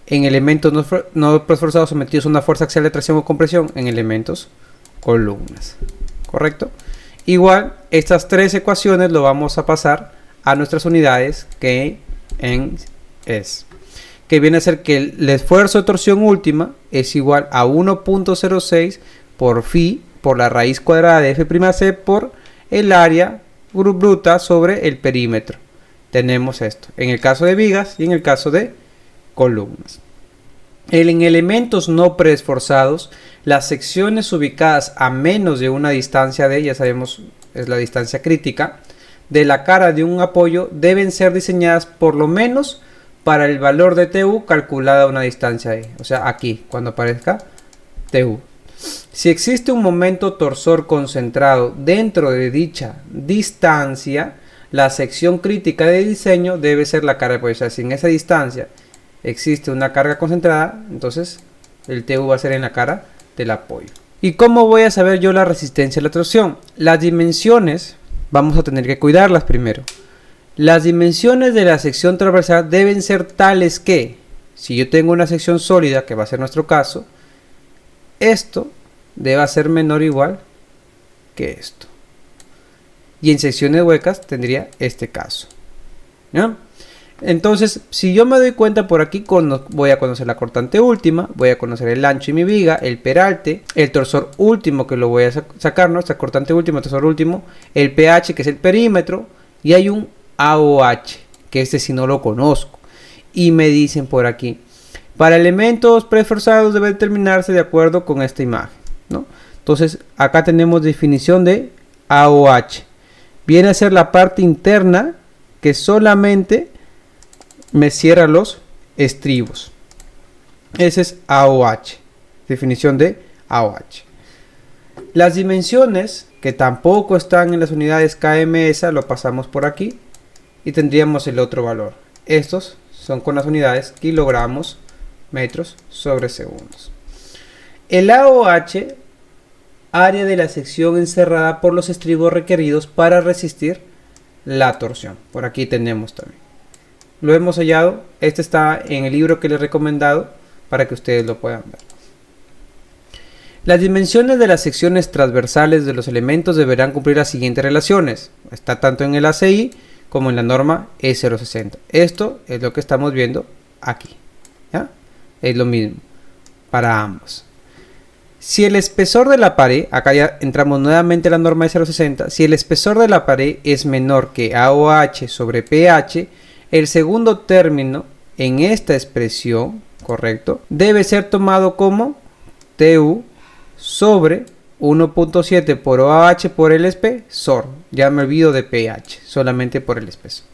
En elementos no preesforzados sometidos a una fuerza axial de tracción o compresión, en elementos columnas. ¿Correcto? Igual, estas tres ecuaciones lo vamos a pasar a nuestras unidades que que viene a ser que el esfuerzo de torsión última es igual a 1.06 por phi por la raíz cuadrada de F'C por el área bruta sobre el perímetro. Tenemos esto en el caso de vigas y en el caso de columnas. En elementos no preesforzados, las secciones ubicadas a menos de una distancia de, ya sabemos, es la distancia crítica, de la cara de un apoyo deben ser diseñadas por lo menos para el valor de TU calculada a una distancia E. O sea, aquí, cuando aparezca TU. Si existe un momento torsor concentrado dentro de dicha distancia, la sección crítica de diseño debe ser la cara de apoyo. O sea, si en esa distancia existe una carga concentrada, entonces el TU va a ser en la cara del apoyo. ¿Y cómo voy a saber yo la resistencia a la torsión? Las dimensiones vamos a tener que cuidarlas primero. Las dimensiones de la sección transversal deben ser tales que, si yo tengo una sección sólida, que va a ser nuestro caso, esto deba ser menor o igual que esto. Y en secciones huecas tendría este caso, ¿no? Entonces, si yo me doy cuenta por aquí, voy a conocer la cortante última, voy a conocer el ancho y mi viga, el peralte, el torsor último que lo voy a sacar, ¿no? Esta cortante última, torsor último, el pH que es el perímetro, y hay un AOH, que este sí no lo conozco. Y me dicen por aquí, para elementos preesforzados debe determinarse de acuerdo con esta imagen, ¿no? Entonces acá tenemos definición de AOH. Viene a ser la parte interna que solamente me cierra los estribos. Ese es AOH. Definición de AOH. Las dimensiones que tampoco están en las unidades kms lo pasamos por aquí y tendríamos el otro valor. Estos son con las unidades kilogramos metros sobre segundos. El AOH, área de la sección encerrada por los estribos requeridos para resistir la torsión. Por aquí tenemos también. Lo hemos hallado. Este está en el libro que les he recomendado para que ustedes lo puedan ver. Las dimensiones de las secciones transversales de los elementos deberán cumplir las siguientes relaciones. Está tanto en el ACI como en la norma E060. Esto es lo que estamos viendo aquí. ¿Ya? Es lo mismo para ambos. Si el espesor de la pared, acá ya entramos nuevamente a la norma E060, si el espesor de la pared es menor que AOH sobre pH, el segundo término en esta expresión, correcto, debe ser tomado como TU sobre 1.7 por OH por el espesor. Ya me olvido de pH, solamente por el espesor.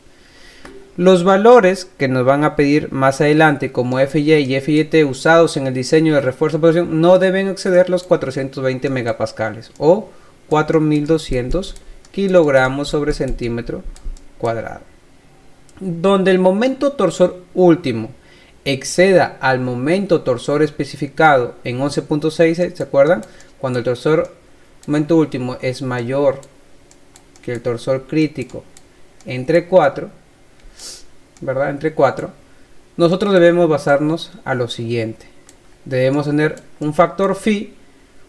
Los valores que nos van a pedir más adelante como FY y FYT usados en el diseño de refuerzo de protección no deben exceder los 420 megapascales o 4200 kilogramos sobre centímetro cuadrado. Donde el momento torsor último exceda al momento torsor especificado en 11.6, ¿se acuerdan? Cuando el momento último es mayor que el torsor crítico entre 4, ¿verdad? Entre 4, nosotros debemos basarnos a lo siguiente. Debemos tener un factor phi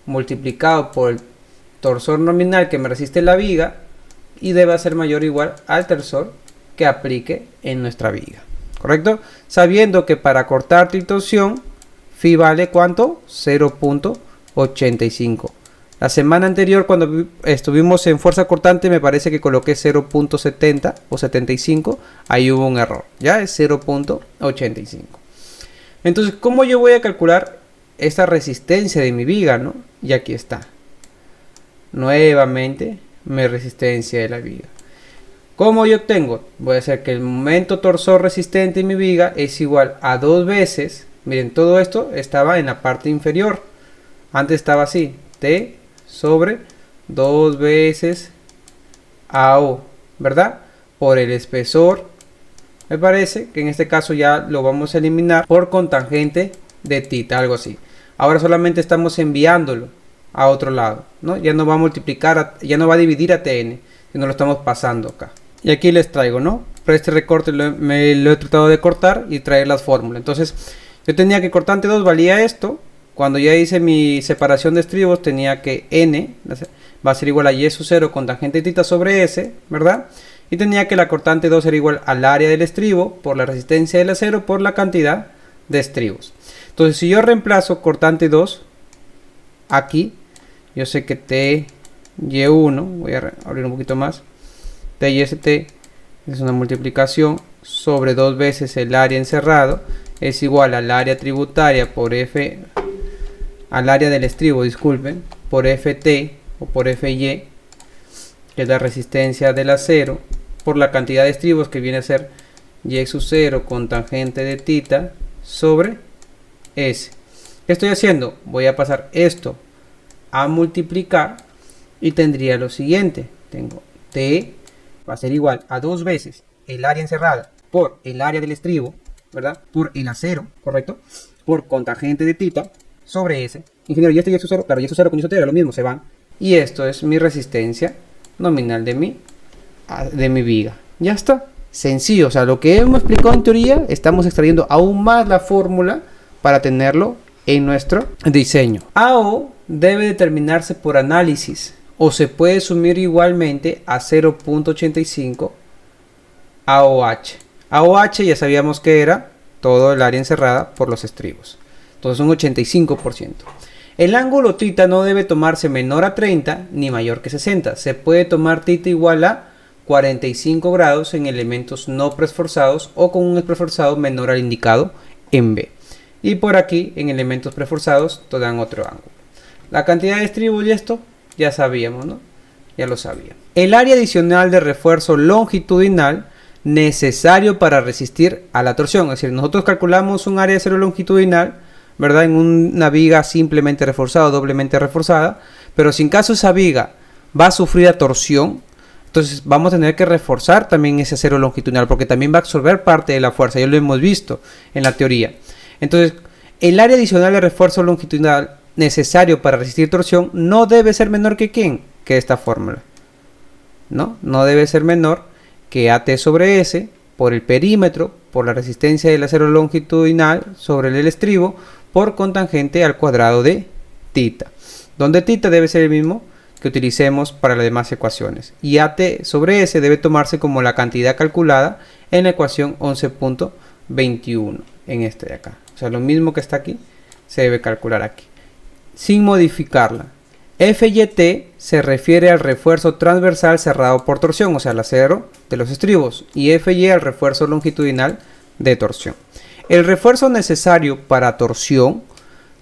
multiplicado por el torsor nominal que me resiste la viga y debe ser mayor o igual al torsor que aplique en nuestra viga. ¿Correcto? Sabiendo que para cortar torsión, phi vale ¿cuánto? 0.85. La semana anterior, cuando estuvimos en fuerza cortante, me parece que coloqué 0.70 o 75. Ahí hubo un error. Ya es 0.85. Entonces, ¿cómo yo voy a calcular esta resistencia de mi viga, ¿no? Y aquí está. Nuevamente, mi resistencia de la viga. ¿Cómo yo obtengo? Voy a hacer que el momento torsor resistente de mi viga es igual a 2 veces. Miren, todo esto estaba en la parte inferior. Antes estaba así. T sobre 2 veces AO, ¿verdad? Por el espesor. Me parece que en este caso ya lo vamos a eliminar por cotangente de tita, algo así. Ahora solamente estamos enviándolo a otro lado, ¿no? Ya no va a multiplicar, ya no va a dividir a TN, sino lo estamos pasando acá. Y aquí les traigo, ¿no? Pero este recorte me lo he tratado de cortar y traer las fórmulas. Entonces, yo tenía que cortante 2 valía esto. Cuando ya hice mi separación de estribos, tenía que N va a ser igual a Y sub 0 con tangente de tita sobre S, ¿verdad? Y tenía que la cortante 2 era igual al área del estribo por la resistencia del acero por la cantidad de estribos. Entonces, si yo reemplazo cortante 2 aquí, yo sé que TY1, voy a abrir un poquito más, TYST es una multiplicación sobre 2 veces el área encerrado, es igual al área tributaria por F, al área del estribo, disculpen, por FT o por FY, que es la resistencia del acero, por la cantidad de estribos que viene a ser Y sub 0 con tangente de tita sobre S. ¿Qué estoy haciendo? Voy a pasar esto a multiplicar y tendría lo siguiente. Tengo T va a ser igual a 2 veces el área encerrada por el área del estribo, ¿verdad? Por el acero, ¿correcto? Por cotangente de tita sobre S. Ingeniero, ¿y este Y sub 0? Claro, Y sub 0 con Y sub 0 era lo mismo, se van. Y esto es mi resistencia nominal de mi viga. Ya está. Sencillo, o sea, lo que hemos explicado en teoría, estamos extrayendo aún más la fórmula para tenerlo en nuestro diseño. AO debe determinarse por análisis o se puede sumir igualmente a 0.85 AOH. AOH ya sabíamos que era todo el área encerrada por los estribos. Entonces un 85%. El ángulo θ no debe tomarse menor a 30 ni mayor que 60. Se puede tomar θ igual a 45 grados en elementos no preesforzados o con un preesforzado menor al indicado en B. Y por aquí en elementos preesforzados te dan otro ángulo. La cantidad de estribos y esto ya sabíamos, ¿no? Ya lo sabíamos. El área adicional de refuerzo longitudinal necesario para resistir a la torsión. Es decir, nosotros calculamos un área de cero longitudinal, ¿verdad? En una viga simplemente reforzada o doblemente reforzada, pero si en caso esa viga va a sufrir a torsión, entonces vamos a tener que reforzar también ese acero longitudinal, porque también va a absorber parte de la fuerza, ya lo hemos visto en la teoría. Entonces, el área adicional de refuerzo longitudinal necesario para resistir torsión no debe ser menor que ¿quién? Que esta fórmula. No debe ser menor que AT sobre S por el perímetro, por la resistencia del acero longitudinal sobre el estribo, por cotangente al cuadrado de θ, donde θ debe ser el mismo que utilicemos para las demás ecuaciones, y AT sobre S debe tomarse como la cantidad calculada en la ecuación 11.21 en este de acá. O sea, lo mismo que está aquí se debe calcular aquí sin modificarla. FYT se refiere al refuerzo transversal cerrado por torsión, o sea, el acero de los estribos, y FY al refuerzo longitudinal de torsión. El refuerzo necesario para torsión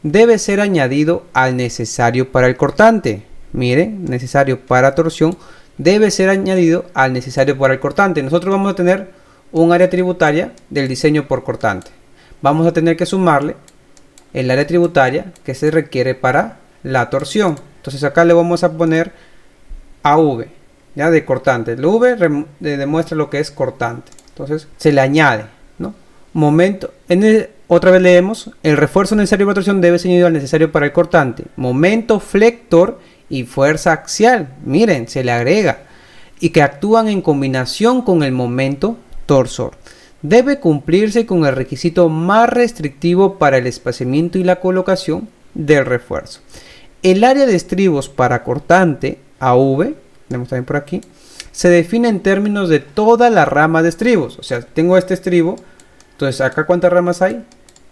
debe ser añadido al necesario para el cortante. Miren, necesario para torsión debe ser añadido al necesario para el cortante. Nosotros vamos a tener un área tributaria del diseño por cortante. Vamos a tener que sumarle el área tributaria que se requiere para la torsión. Entonces acá le vamos a poner AV, ya de cortante. El V demuestra lo que es cortante. Entonces se le añade, ¿no? Momento. Otra vez leemos: el refuerzo necesario para torsión debe ser añadido al necesario para el cortante. Momento flector y fuerza axial. Miren, se le agrega. Y que actúan en combinación con el momento torsor. Debe cumplirse con el requisito más restrictivo para el espaciamiento y la colocación del refuerzo. El área de estribos para cortante, AV, tenemos también por aquí, se define en términos de toda la rama de estribos. O sea, tengo este estribo, entonces acá ¿cuántas ramas hay?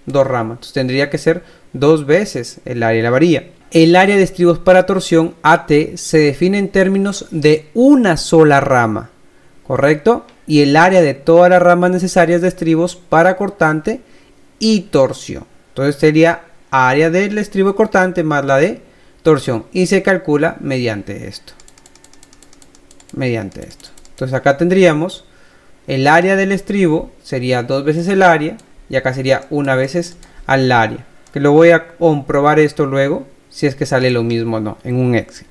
2 ramas. Entonces tendría que ser 2 veces el área de la varilla. El área de estribos para torsión, AT, se define en términos de una sola rama, ¿correcto? Y el área de todas las ramas necesarias de estribos para cortante y torsión. Entonces sería área del estribo cortante más la de torsión, y se calcula mediante esto. Entonces acá tendríamos el área del estribo sería 2 veces el área, y acá sería 1 veces al área, que lo voy a comprobar esto luego si es que sale lo mismo o no en un Excel.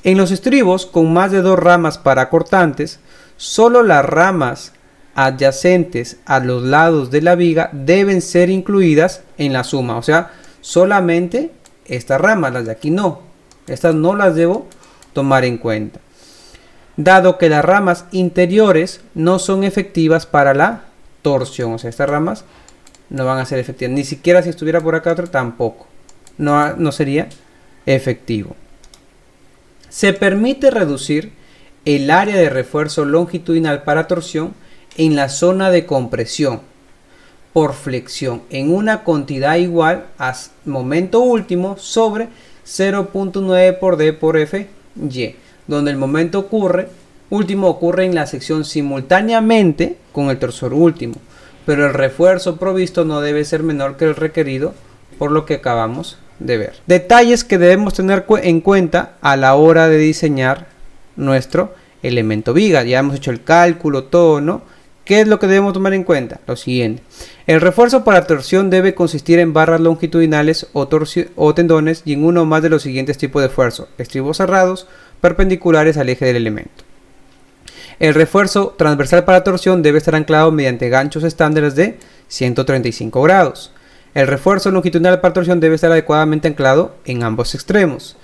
En los estribos con más de 2 ramas para cortantes, solo las ramas adyacentes a los lados de la viga deben ser incluidas en la suma. O sea, solamente estas ramas, las de aquí no. Estas no las debo tomar en cuenta, dado que las ramas interiores no son efectivas para la torsión. O sea, estas ramas no van a ser efectivas. Ni siquiera si estuviera por acá otro tampoco. No sería efectivo. Se permite reducir el área de refuerzo longitudinal para torsión en la zona de compresión por flexión en una cantidad igual a momento último sobre 0.9 por D por Fy, donde el momento último ocurre en la sección simultáneamente con el torsor último, pero el refuerzo provisto no debe ser menor que el requerido, por lo que acabamos de ver. Detalles que debemos tener en cuenta a la hora de diseñar nuestro elemento viga. Ya hemos hecho el cálculo, todo, ¿no? ¿Qué es lo que debemos tomar en cuenta? Lo siguiente: el refuerzo para torsión debe consistir en barras longitudinales o tendones y en uno o más de los siguientes tipos de esfuerzo: estribos cerrados perpendiculares al eje del elemento. El refuerzo transversal para torsión debe estar anclado mediante ganchos estándares de 135 grados. El refuerzo longitudinal para torsión debe estar adecuadamente anclado en ambos extremos.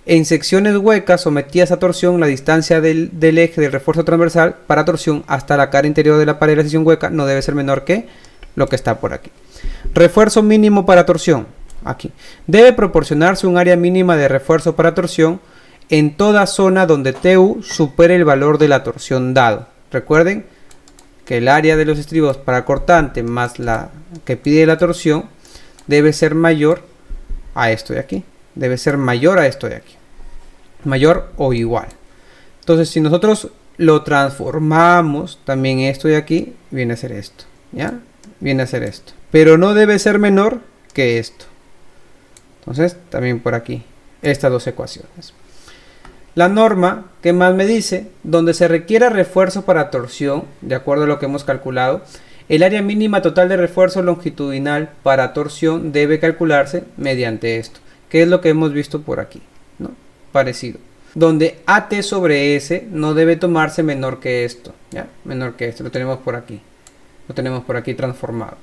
En secciones huecas sometidas a torsión, la distancia del eje del refuerzo transversal para torsión hasta la cara interior de la pared de la sección hueca no debe ser menor que lo que está por aquí. Refuerzo mínimo para torsión. Aquí debe proporcionarse un área mínima de refuerzo para torsión en toda zona donde TU supere el valor de la torsión dado. Recuerden que el área de los estribos para cortante más la que pide la torsión debe ser mayor a esto de aquí. Debe ser mayor a esto de aquí. Mayor o igual. Entonces, si nosotros lo transformamos, también esto de aquí viene a ser esto. ¿Ya? Viene a ser esto. Pero no debe ser menor que esto. Entonces, también por aquí estas dos ecuaciones. La norma, ¿qué más me dice? Donde se requiera refuerzo para torsión, de acuerdo a lo que hemos calculado, el área mínima total de refuerzo longitudinal para torsión debe calcularse mediante esto, que es lo que hemos visto por aquí, ¿no? Parecido. Donde AT sobre S no debe tomarse menor que esto, ¿ya? Menor que esto, lo tenemos por aquí. Lo tenemos por aquí transformado.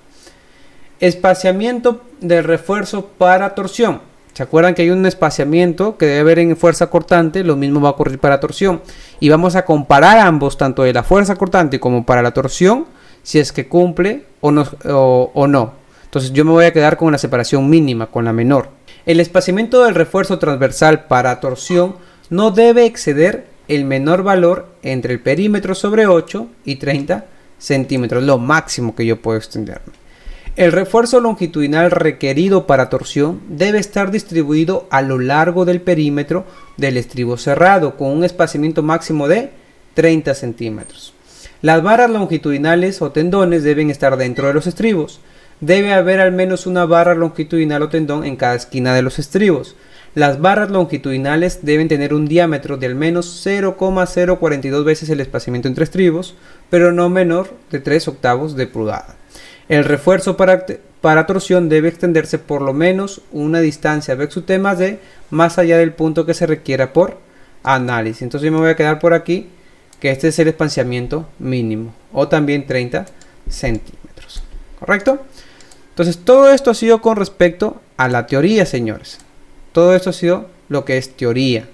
Espaciamiento del refuerzo para torsión. ¿Se acuerdan que hay un espaciamiento que debe haber en fuerza cortante? Lo mismo va a ocurrir para torsión. Y vamos a comparar ambos, tanto de la fuerza cortante como para la torsión, si es que cumple o no. Entonces yo me voy a quedar con la separación mínima, con la menor. El espaciamiento del refuerzo transversal para torsión no debe exceder el menor valor entre el perímetro sobre 8 y 30 centímetros, lo máximo que yo puedo extenderme. El refuerzo longitudinal requerido para torsión debe estar distribuido a lo largo del perímetro del estribo cerrado con un espaciamiento máximo de 30 centímetros. Las barras longitudinales o tendones deben estar dentro de los estribos. Debe haber al menos una barra longitudinal o tendón en cada esquina de los estribos. Las barras longitudinales deben tener un diámetro de al menos 0,042 veces el espaciamiento entre estribos, pero no menor de 3/8 de pulgada. El refuerzo para torsión debe extenderse por lo menos una distancia VT más D más allá del punto que se requiera por análisis. Entonces yo me voy a quedar por aquí que este es el espaciamiento mínimo o también 30 centímetros. ¿Correcto? Entonces todo esto ha sido con respecto a la teoría, señores. Todo esto ha sido lo que es teoría.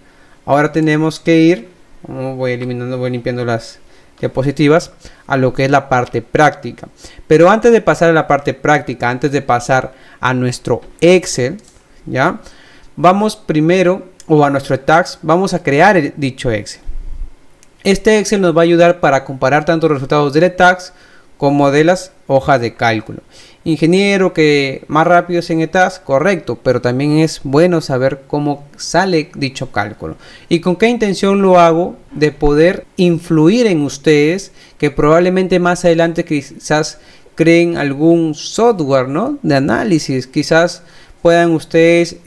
Ahora tenemos que ir, voy limpiando las diapositivas, a lo que es la parte práctica. Pero antes de pasar a la parte práctica, antes de pasar a nuestro Excel, ¿ya? Vamos primero, o a nuestro tax, vamos a crear dicho Excel. Este Excel nos va a ayudar para comparar tanto los resultados del tax como de las hojas de cálculo. Ingeniero, que más rápido es en ETAS, correcto, pero también es bueno saber cómo sale dicho cálculo y con qué intención lo hago, de poder influir en ustedes, que probablemente más adelante quizás creen algún software, ¿no?, de análisis, quizás puedan ustedes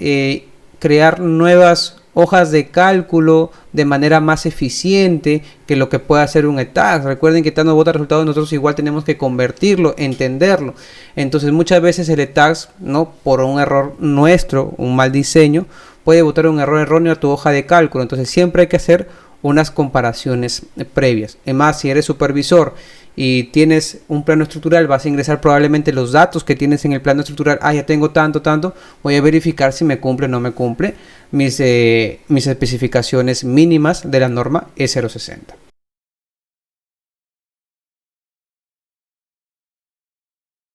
crear nuevas hojas de cálculo de manera más eficiente que lo que puede hacer un ETAX. Recuerden que ETAX nos bota resultados, nosotros igual tenemos que convertirlo, entenderlo. Entonces muchas veces el ETAX, ¿no?, por un error nuestro, un mal diseño, puede botar un error erróneo a tu hoja de cálculo. Entonces siempre hay que hacer unas comparaciones previas. Además, si eres supervisor y tienes un plano estructural, vas a ingresar probablemente los datos que tienes en el plano estructural. Ya tengo tanto, voy a verificar si me cumple o no me cumple mis especificaciones mínimas de la norma E060.